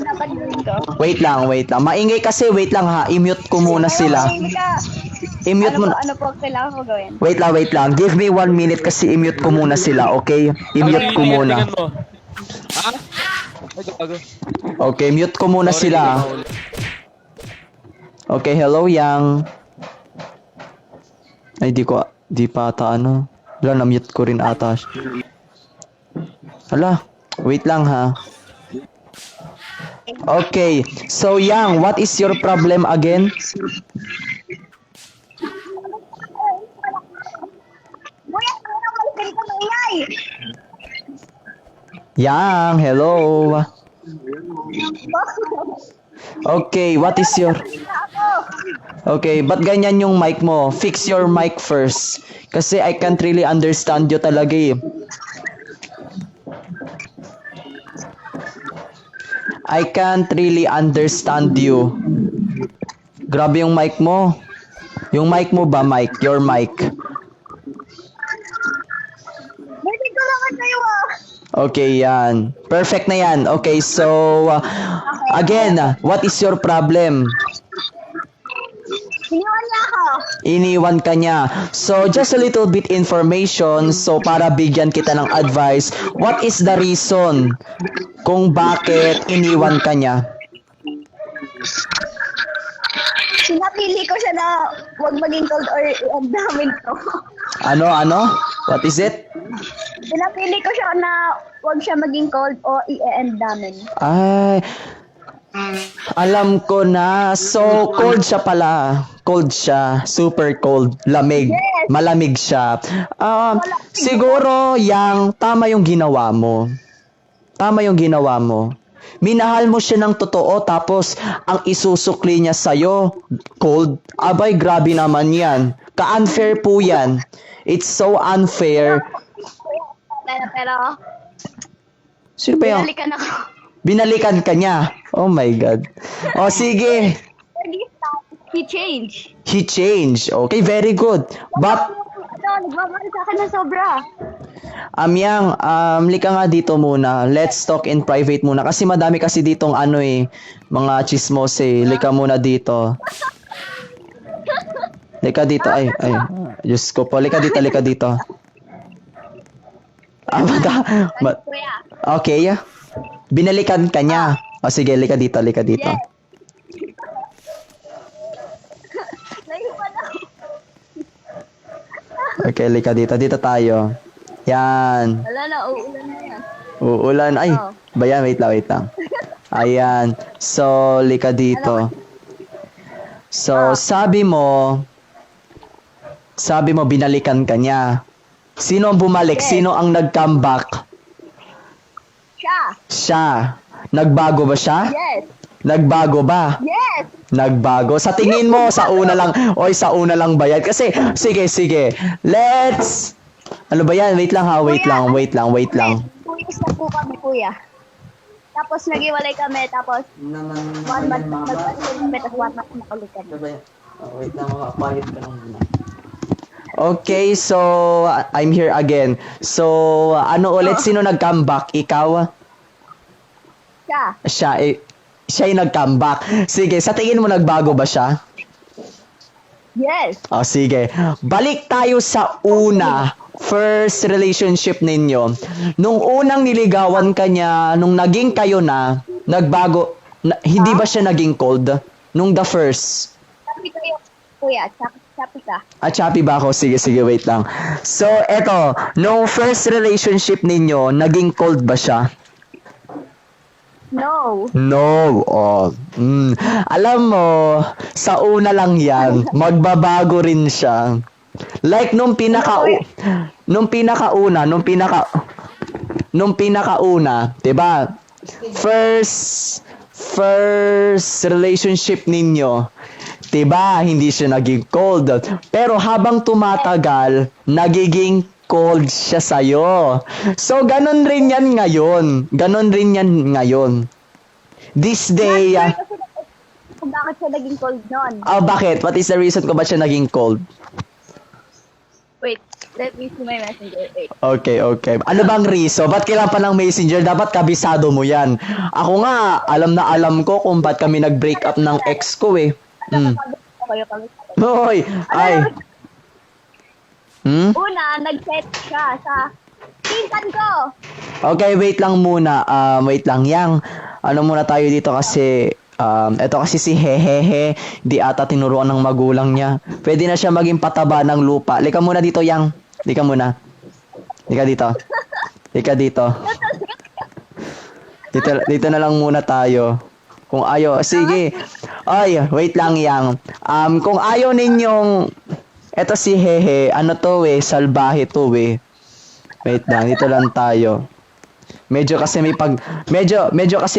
dapat gawin ko? Wait lang. Maingay kasi, wait lang ha. I-mute ko muna sila. I-mute mo. Ano po kailangan ko gawin? Wait lang. Give me 1 minute kasi i-mute ko muna sila, okay? I-mute ko muna. Tingnan mo. Ha? Ay, gago. Okay, mute ko muna Sorry, sila. hindi ko mahuli. Okay, hello, Yang. Ay, di pa ata ano. Wala, na-mute ko rin ata. Hala, wait lang ha. Okay, so Yang, what is your problem again? Kuya, ano ka ganito maingay? Yang, hello. Okay, what is your... Okay, ba't ganyan yung mic mo? Fix your mic first. Kasi I can't really understand you talaga eh. I can't really understand you. Grabe yung mic mo. Yung mic mo ba, mic? Your mic. Hindi ko naman kayo ah. Okay, yan. Perfect na yan. Okay, so... again, what is your problem? Iniwan niya ako. Iniwan ka niya. So, just a little bit information. So, para bigyan kita ng advice, what is the reason kung bakit iniwan ka niya? Sinapili ko siya na huwag maging cold or ang namin to. Ano? What is it? Sinapili ko siya na huwag siya maging cold o i-end namin. Ay, alam ko na. So, cold siya pala. Cold siya. Super cold. Lamig. Yes. Malamig siya. Siguro, Yang, tama yung ginawa mo. Minahal mo siya ng totoo tapos ang isusukli niya sa'yo, cold. Abay, grabe naman yan. Ka-unfair po yan. It's so unfair. Pero Sino ba yung... binalikan ako. Binalikan ka niya. Oh my God. O, sige. He changed. He changed. Okay, very good. But, Nagmamahal sa akin na sobra. Yang, lika nga dito muna. Let's talk in private muna. Kasi madami kasi ditong mga chismos eh. Lika muna dito. Lika dito. Ay. Diyos ko po. Lika dito. Kuya. Okay. Binalikan ka niya. O sige, lika dito. Yes. Naiwan ako. Okay, lika dito. Dito tayo. Yan. Wala na, uulan na yan. Uulan. Ay, Oh. bayan, wait lang. Ayan. So, lika dito. So, sabi mo, binalikan ka niya. Sino ang bumalik? Yes. Sino ang nag-comeback? Siya. Nagbago ba siya? Yes. Nagbago ba? Yes. Nagbago. Sa tingin mo, sa una lang ba yan? Kasi, sige. Let's... Ano ba yan? Wait lang. Kuya, 2 years na po kami, kuya. Tapos nag-iwalay kami, tapos 1 month kami, tapos 1 month nakulit kami. Wait lang, mapayot ka lang muna. Okay, so, I'm here again. So, ano ulit? Sino nag-comeback? Ikaw? Siya. Siya yung nag-comeback. Sige, sa tingin mo nagbago ba siya? Yes. O, sige. Balik tayo sa first relationship ninyo. Nung unang niligawan ka niya, nung naging kayo na, nagbago, hindi ba siya naging cold? Nung the first? Chappy kayo, kuya. Chappy ka. Chappy ba ako? Sige, wait lang. So, eto, nung first relationship ninyo, naging cold ba siya? No. Oh. Alam mo, sa una lang yan, magbabago rin siya. Like nung pinakauna, 'di ba? First relationship ninyo, 'di ba? Hindi siya naging cold. Pero habang tumatagal, nagiging cold siya sa'yo. So, ganun rin yan ngayon. This day, Kung bakit siya naging cold nun? bakit? What is the reason kung ba't siya naging cold? Wait. Let me see my messenger. Wait. Okay, okay. Ano bang reason? Ba't kailangan pa ng messenger? Dapat kabisado mo yan. Ako nga, alam na alam ko kung ba't kami nag-break up ng ex ko eh. Kayo. Hoy, ay. Una, nag-set siya sa pinsan ko. Okay, wait lang muna. Wait lang yang. Ano muna tayo dito kasi eto kasi si Hehehe, di ata tinuruan ng magulang niya. Pwede na siya maging pataba ng lupa. Lika muna dito, yang. Lika muna. Lika dito. Lika dito. Dito na lang muna tayo. Kung ayaw, sige. Ay, wait lang, yang. Kung ayaw ninyong, eto si Hehe, ano to eh, salbahe to eh. Wait lang, dito lang tayo. Medyo kasi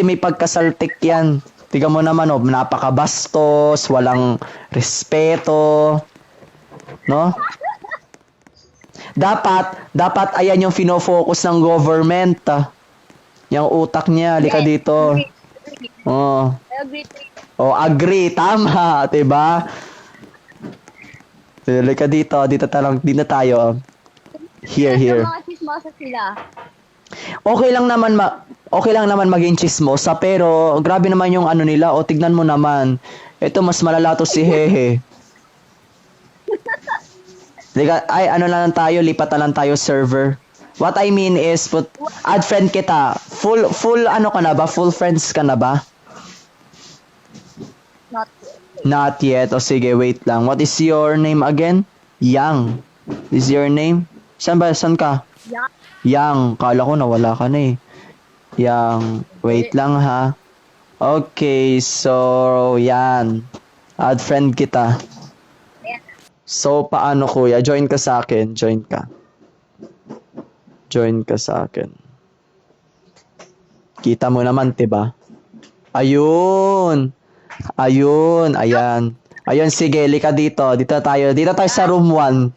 may pagkasaltik yan. Tingnan mo naman, oh, napakabastos, walang respeto. No? Dapat ayan yung fino-focus ng government. Yung utak niya, halika dito. Oh. I agree. Oh, agree, tama, 'di ba? Halika dito, dito tayo. Here. Mga chismosa sila. Okay lang naman maging chismosa, pero grabe naman yung ano nila. O tignan mo naman. Ito mas malala to si Hehe. Ano na lang tayo, lipat na lang tayo server. What I mean is add friend kita. Full ano ka na ba? Full friends ka na ba? Not yet. O sige, wait lang. What is your name again? Yang. Is your name? Saan ka? Yeah. Yang, kala ko nawala ka na eh. Yang, wait lang ha. Okay, so yan. Add friend kita. So, paano kuya? Join ka sa akin. Join ka sa akin. Kita mo naman, diba? Ayun, ayan. Ayun, sige, lika dito. Dito tayo sa room 1.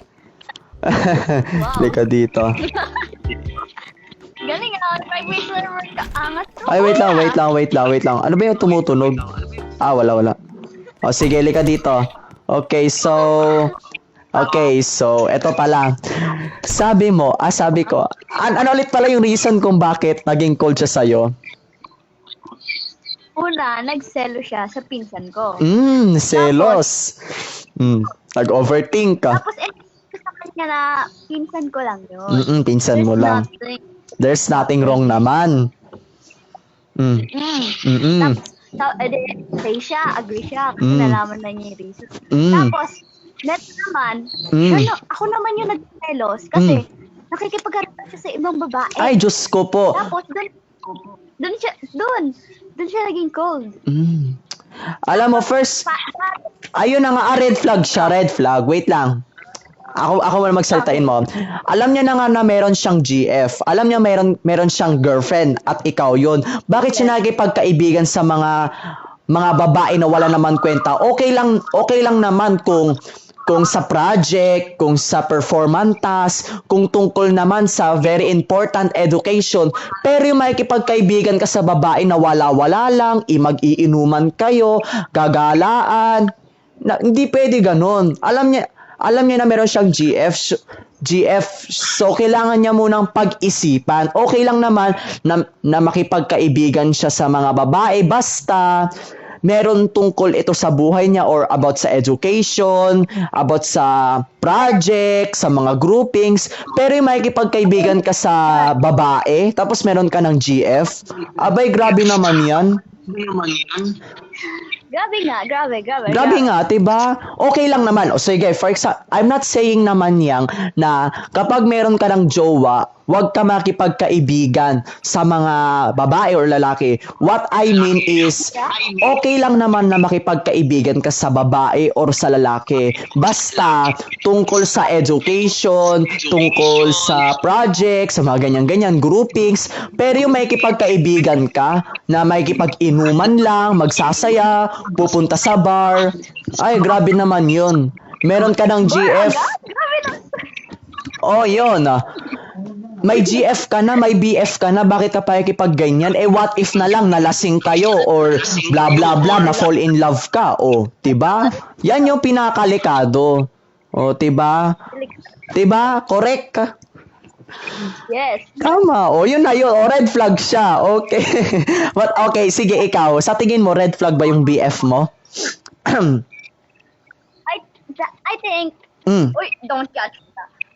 Lika dito. Galing private server ka. Angas ko. Ay, wait lang. Ano ba yung tumutunog? Wala. O, sige, lika dito. Okay, so, eto pala. Sabi ko, ano ulit pala yung reason kung bakit naging cold siya sa'yo? Una, nagselo siya sa pinsan ko. Selos. Nag-overthink ka. Tapos, sa kanya na pinsan ko lang yun. Pinsan mo lang. There's nothing wrong naman. Say siya, agree siya, kasi nalaman na niya yung reason. Tapos, next naman, ako naman yung nag-selos kasi nakikipagharap siya sa ibang babae. Ay, Diyos ko po. Tapos, doon siya naging cold. Alam mo, first, ayun na nga, red flag siya, red flag. Wait lang. Ako muna magsaltain mo. Alam niya na nga na meron siyang GF. Alam niya meron siyang girlfriend at ikaw yun. Bakit siya nagipagkaibigan sa mga babae na wala naman kwenta? Okay lang naman kung sa project, kung sa performance task, kung tungkol naman sa very important education. Pero yung makikipagkaibigan ka sa babae na wala-wala lang, mag-iinuman kayo, gagalaan, hindi pwede ganun. Alam niya na meron siyang GF, so kailangan niya munang pag-isipan. Okay lang naman na makipagkaibigan siya sa mga babae, basta meron tungkol ito sa buhay niya or about sa education, about sa project, sa mga groupings. Pero yung makikipagkaibigan ka sa babae, tapos meron ka ng GF, abay grabe naman yan. Grabe nga, diba? Okay lang naman. O sige, for example, I'm not saying naman yang na kapag meron ka ng jowa, huwag ka makipagkaibigan sa mga babae or lalaki. What I mean is, okay lang naman na makipagkaibigan ka sa babae or sa lalaki. Basta, tungkol sa education, tungkol sa project, sa mga ganyan-ganyan, groupings. Pero yung makikipagkaibigan ka, na makikipag-inuman lang, magsasaya, pupunta sa bar, ay, grabe naman yun. Meron ka ng GF. Oh, yun. May GF ka na, may BF ka na, bakit ka pa ikipag-ganyan? What if na lang nalasing kayo or blah blah blah na fall in love ka? O, 'di ba? Yan yung pinakalikado. O, 'di ba? Diba? Correct ka. Yes. Tama. O, yun na yun. O, red flag siya. Okay. But, okay, sige, ikaw. Sa tingin mo, red flag ba yung BF mo? I think, Mm. uy, don't judge me.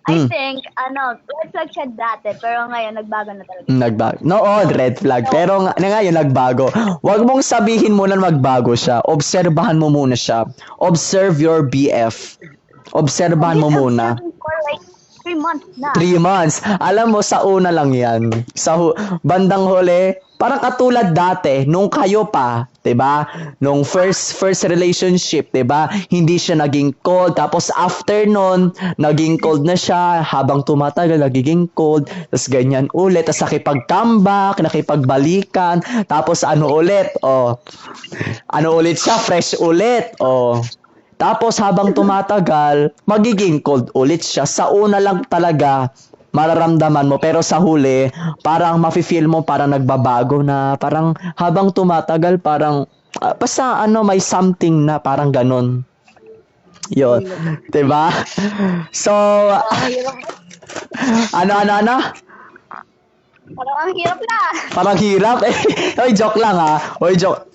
I think, red flag siya dati, pero ngayon, nagbago na talaga. Nagbago. Noon, red flag. Pero ngayon, nagbago. Huwag mong sabihin muna magbago siya. Obserbahan mo muna siya. Observe your BF. Obserbahan mo muna. For like 3 months na. 3 months. Alam mo, sa una lang yan. Sa bandang huli, parang katulad dati, nung kayo pa, 'di ba? Nung first relationship, 'di ba? Hindi siya naging cold, tapos after nun, naging cold na siya, habang tumatagal nagiging cold, tapos ganyan ulit, tapos nakipag-comeback, nakipagbalikan, tapos ano ulit? Ano ulit siya? Fresh ulit. Tapos habang tumatagal, magiging cold ulit siya. Sa una lang talaga, mararamdaman mo, pero sa huli parang mafe-feel mo parang nagbabago na, parang habang tumatagal parang basta may something na parang ganun. Yun, 'di ba? So ano? Parang ang hirap na. Parang hirap. Oy, joke lang ha. Oy, joke.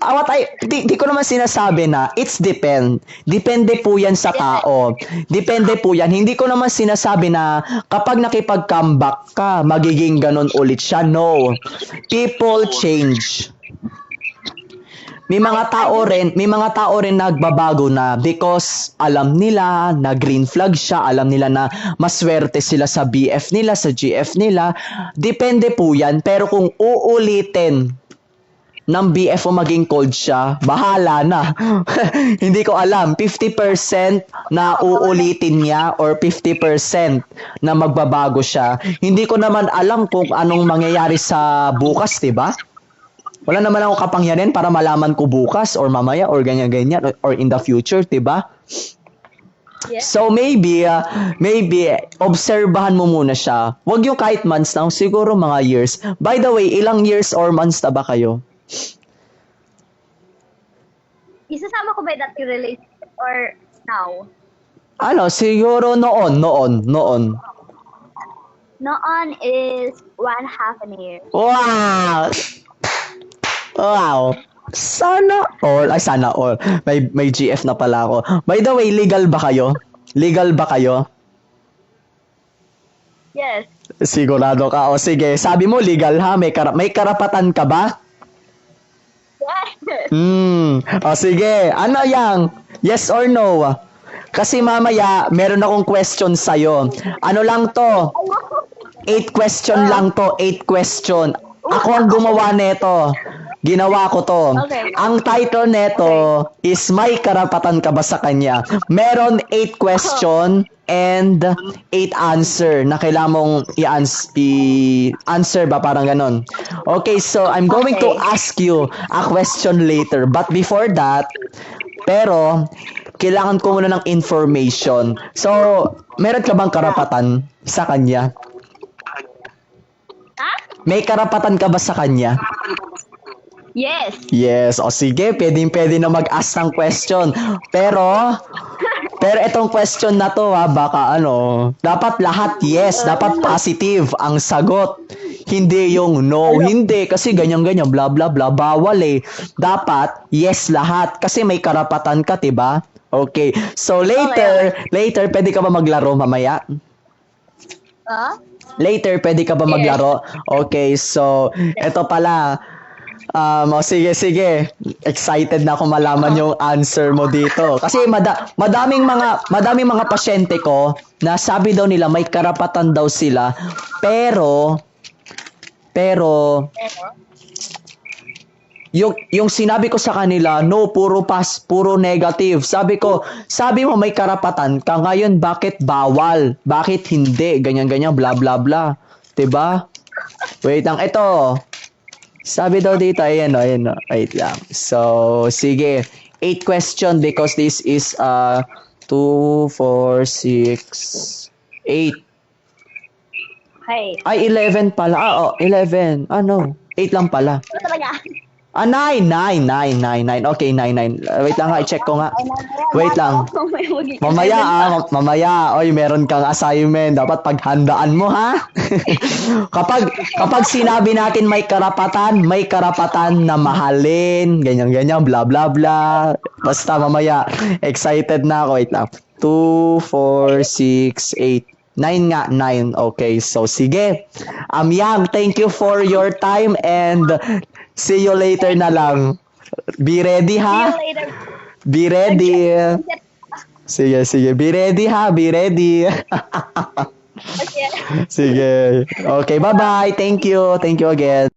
Di ko naman sinasabi na it's depende po yan sa tao. Depende po yan. Hindi ko naman sinasabi na kapag nakipag-comeback ka, magiging ganun ulit siya. No. People change. May mga tao rin nagbabago na because alam nila na green flag siya, alam nila na maswerte sila sa BF nila, sa GF nila. Depende po yan. Pero kung uulitin ng BF o maging cold siya, bahala na. Hindi ko alam, 50% na uulitin niya or 50% na magbabago siya. Hindi ko naman alam kung anong mangyayari sa bukas, 'di ba? Wala naman ako kapangyarihan para malaman ko bukas or mamaya or ganyan-ganyan or in the future, 'di ba? Yeah. So maybe obserbahan mo muna siya. Huwag yung kahit months na, siguro mga years. By the way, ilang years or months na ba kayo? Isasama ko ba that relationship or now? Siguro noon. Noon is 1.5 year. Wow. Sana all. May GF na pala ako. By the way, legal ba kayo? Yes. Sigurado ka. O sige, sabi mo legal ha. May karapatan ka ba? Yes. O sige, ano yang? Yes or no? Kasi mamaya, meron akong question sa'yo. Ano lang to? 8 question lang to. 8 question. Ako ang gumawa neto. Ginawa ko to. Okay. Ang title neto is May Karapatan Ka Ba Sa Kanya? Meron 8 question and 8 answer na kailangan mong i-answer ba, parang ganon. Okay, so I'm going to ask you a question later. But before that, kailangan ko muna ng information. So, meron ka bang karapatan sa kanya? Ha? May karapatan ka ba sa kanya? Yes. Yes. O sige, pwede na mag-ask ng question. Pero itong question na to baka dapat lahat yes, dapat positive ang sagot. Hindi yung no, hindi kasi ganyan-ganyan, bla bla bla, bawal eh. Dapat yes lahat kasi may karapatan ka, 'di ba? Okay. So later pwede ka ba maglaro mamaya? Later pwede ka ba maglaro? Okay, so eto pala. Sige. Excited na ako malaman yung answer mo dito. Kasi madaming mga pasyente ko na sabi daw nila may karapatan daw sila, pero yung sinabi ko sa kanila, no, puro negative. Sabi mo may karapatan ka ngayon, bakit bawal? Bakit hindi? Ganyan, bla bla bla. 'Di ba? Wait lang, ito. Sabi daw dito, ayan. Wait lang. So, sige. 8 question because this is 2, 4, 6, 8. Okay. Ay, 11 pala. 11. 8 lang pala. Ano talaga? 9. Okay, 9. Wait lang nga, i-check ko nga. Wait lang. Mamaya. Oy, meron kang assignment. Dapat paghandaan mo, ha? kapag sinabi natin may karapatan na mahalin, ganyan, bla bla bla. Basta mamaya, excited na ako. Wait lang. 2, 4, 6, 8. 9 nga, 9. Okay, so sige. Yang, thank you for your time and see you later na lang. Be ready, ha? See you later. Be ready. Sige. Be ready, ha? Be ready. Okay. Sige. Okay, bye-bye. Thank you. Thank you again.